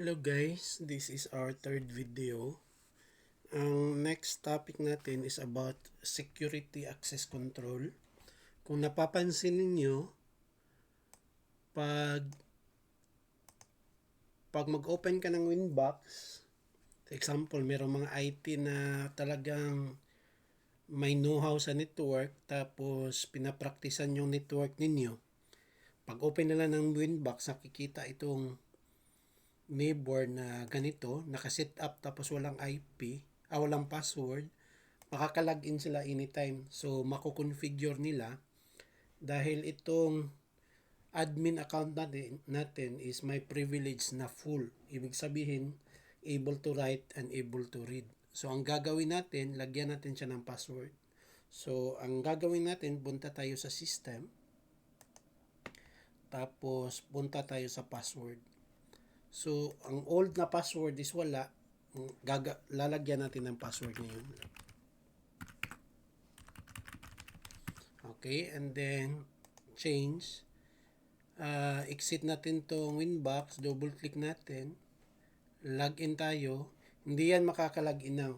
Hello guys, this is our third video. Ang next topic natin is about security access control. Kung napapansin ninyo, pag mag-open ka ng Winbox, example, merong mga IT na talagang may know-how sa network, tapos pinapraktisan yung network ninyo. Pag open nila ng Winbox, nakikita itong neighbor na ganito, nakaset up tapos walang IP, walang password, makaka-login sila anytime. So, mako-configure nila dahil itong admin account natin is may privilege na full. Ibig sabihin, able to write and able to read. So, ang gagawin natin, lagyan natin siya ng password. So, ang gagawin natin, punta tayo sa system. Tapos, punta tayo sa password. So, ang old na password is wala. Lalagyan natin ng password ngayon. Okay, and then change. Exit natin tong Winbox, double click natin. Login tayo. Hindi yan makaka-login now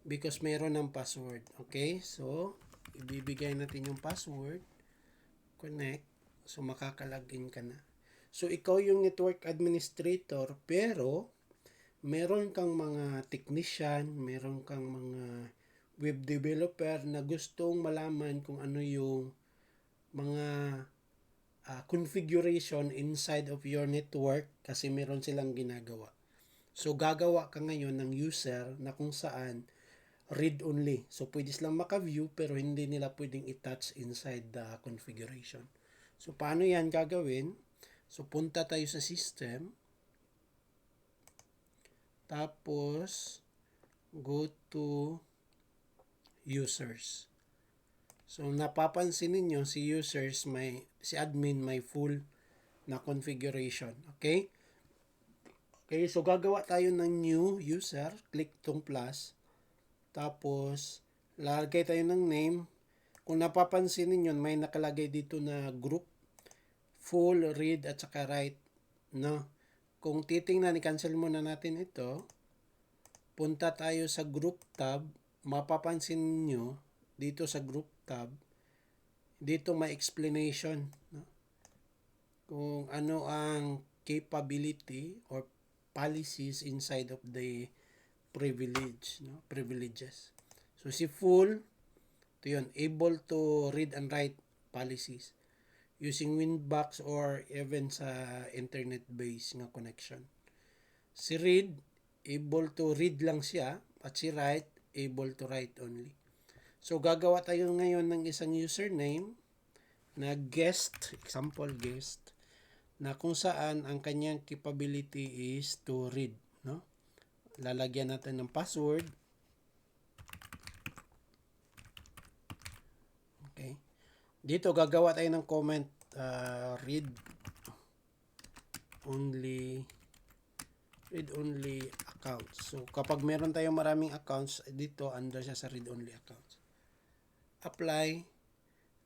because meron ng password. Okay, so ibibigay natin yung password. Connect. So makaka-login ka na. So ikaw yung network administrator pero meron kang mga technician, meron kang mga web developer na gustong malaman kung ano yung mga configuration inside of your network kasi meron silang ginagawa. So gagawa ka ngayon ng user na kung saan read only. So pwede silang maka-view pero hindi nila pwedeng i-touch inside the configuration. So paano yan gagawin? So punta tayo sa system. Tapos go to users. So napapansin niyo si users si admin may full na configuration. Okay? Okay, so gagawa tayo ng new user, click tong plus. Tapos lalagay tayo ng name. Kung napapansin niyo may nakalagay dito na group, full, read at saka write, no? Kung titingnan, i-cancel muna natin ito. Punta tayo sa group tab. Mapapansin niyo dito sa group tab, dito may explanation, no? Kung ano ang capability or policies inside of the privileges. So si full, ito yun, able to read and write policies using Winbox or even sa internet-based nga connection. Si read, able to read lang siya, at si write, able to write only. So gagawa tayo ngayon ng isang username na guest, example guest, na kung saan ang kanyang capability is to read, no? Lalagyan natin ng password. Okay. Dito gagawa tayo ng comment, read only accounts. So kapag meron tayong maraming accounts, dito under siya sa read only accounts. Apply,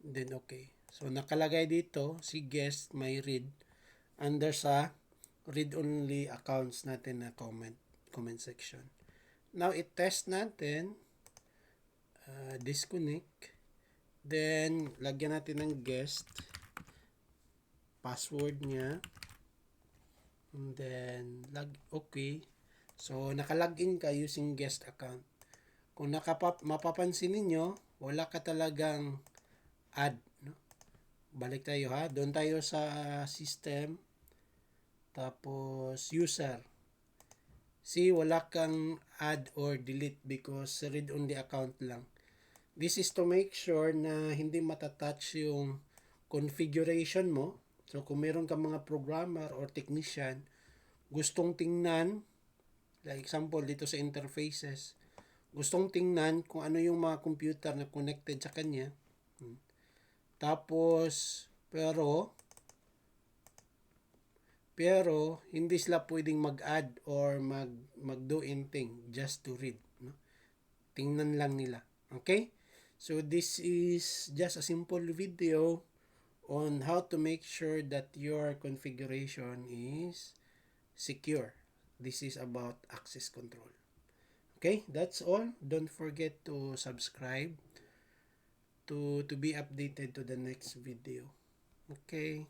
then okay. So nakalagay dito si guest may read under sa read only accounts natin na comment section. Now i-test natin, disconnect, then lagyan natin ng guest password niya, and then okay. So nakalagin ka using guest account. Kung mapapansin niyo wala ka talagang add, no? Balik tayo ha, doon tayo sa system, tapos user. See, wala kang add or delete because read only account lang. This is to make sure na hindi matatouch yung configuration mo. So kung meron kang mga programmer or technician gustong tingnan, like example dito sa interfaces, gustong tingnan kung ano yung mga computer na connected sa kanya. Tapos pero hindi sila pwedeng mag-add or mag-do anything, just to read, no? Tingnan lang nila. Okay? So this is just a simple video on how to make sure that your configuration is secure. this is about access control. Okay, that's all. Don't forget to subscribe to be updated to the next video. Okay.